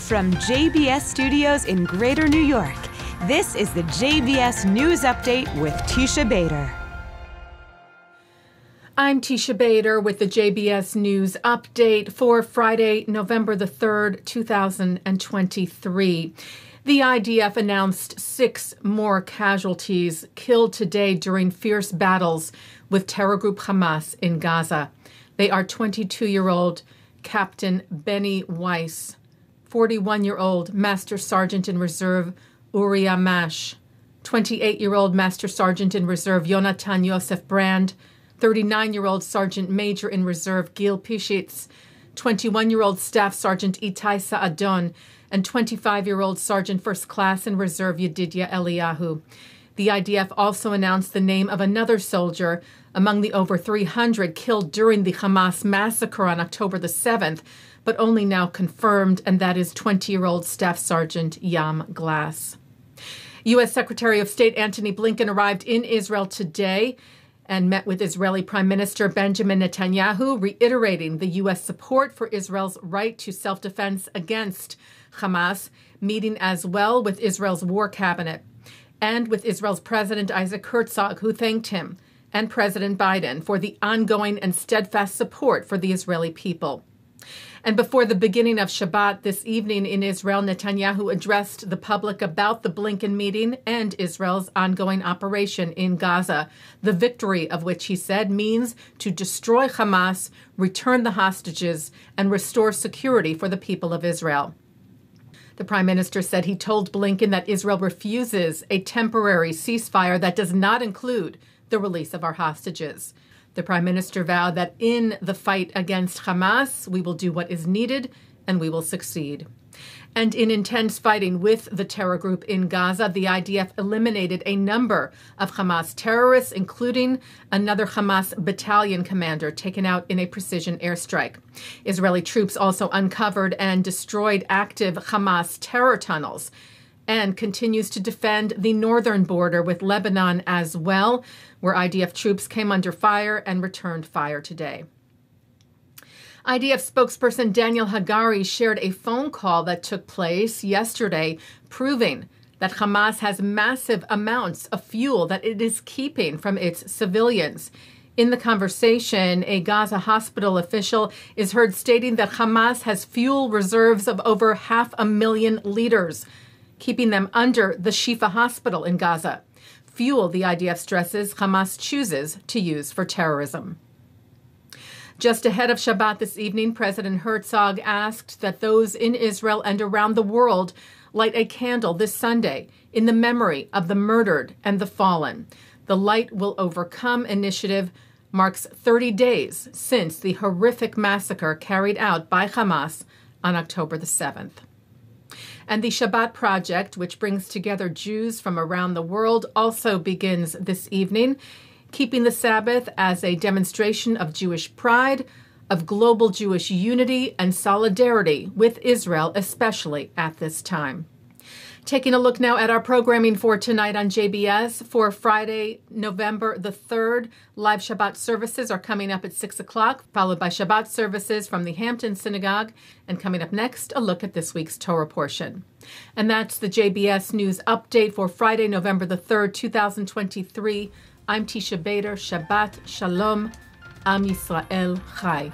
From JBS Studios in Greater New York, this is the JBS News Update with Teisha Bader. I'm Teisha Bader with the JBS News Update for Friday, November the 3rd, 2023. The IDF announced 6 more casualties killed today during fierce battles with terror group Hamas in Gaza. They are 22-year-old Captain Benny Weiss, 41-year-old Master Sergeant in Reserve Uri Amash, 28-year-old Master Sergeant in Reserve Yonatan Yosef Brand, 39-year-old Sergeant Major in Reserve Gil Pishitz, 21-year-old Staff Sergeant Itai Sa'adon, and 25-year-old Sergeant First Class in Reserve Yedidia Eliyahu. The IDF also announced the name of another soldier among the over 300 killed during the Hamas massacre on October the 7th, but only now confirmed, and that is 20-year-old Staff Sergeant Yam Glass. U.S. Secretary of State Antony Blinken arrived in Israel today and met with Israeli Prime Minister Benjamin Netanyahu, reiterating the U.S. support for Israel's right to self-defense against Hamas, meeting as well with Israel's war cabinet and with Israel's President Isaac Herzog, who thanked him, and President Biden for the ongoing and steadfast support for the Israeli people. And before the beginning of Shabbat this evening in Israel, Netanyahu addressed the public about the Blinken meeting and Israel's ongoing operation in Gaza, the victory of which, he said, means to destroy Hamas, return the hostages, and restore security for the people of Israel. The Prime Minister said he told Blinken that Israel refuses a temporary ceasefire that does not include the release of our hostages. The Prime Minister vowed that in the fight against Hamas, we will do what is needed and we will succeed. And in intense fighting with the terror group in Gaza, the IDF eliminated a number of Hamas terrorists, including another Hamas battalion commander taken out in a precision airstrike. Israeli troops also uncovered and destroyed active Hamas terror tunnels and continues to defend the northern border with Lebanon as well, where IDF troops came under fire and returned fire today. IDF spokesperson Daniel Hagari shared a phone call that took place yesterday, proving that Hamas has massive amounts of fuel that it is keeping from its civilians. In the conversation, a Gaza hospital official is heard stating that Hamas has fuel reserves of over 500,000 liters, keeping them under the Shifa hospital in Gaza. Fuel, the IDF stresses, Hamas chooses to use for terrorism. Just ahead of Shabbat this evening, President Herzog asked that those in Israel and around the world light a candle this Sunday in the memory of the murdered and the fallen. The Light Will Overcome initiative marks 30 days since the horrific massacre carried out by Hamas on October the 7th. And the Shabbat Project, which brings together Jews from around the world, also begins this evening, keeping the Sabbath as a demonstration of Jewish pride, of global Jewish unity and solidarity with Israel, especially at this time. Taking a look now at our programming for tonight on JBS. For Friday, November the 3rd, live Shabbat services are coming up at 6 o'clock, followed by Shabbat services from the Hampton Synagogue. And coming up next, a look at this week's Torah portion. And that's the JBS News Update for Friday, November the 3rd, 2023. I'm Teisha Bader. Shabbat Shalom. Am Yisrael Chai.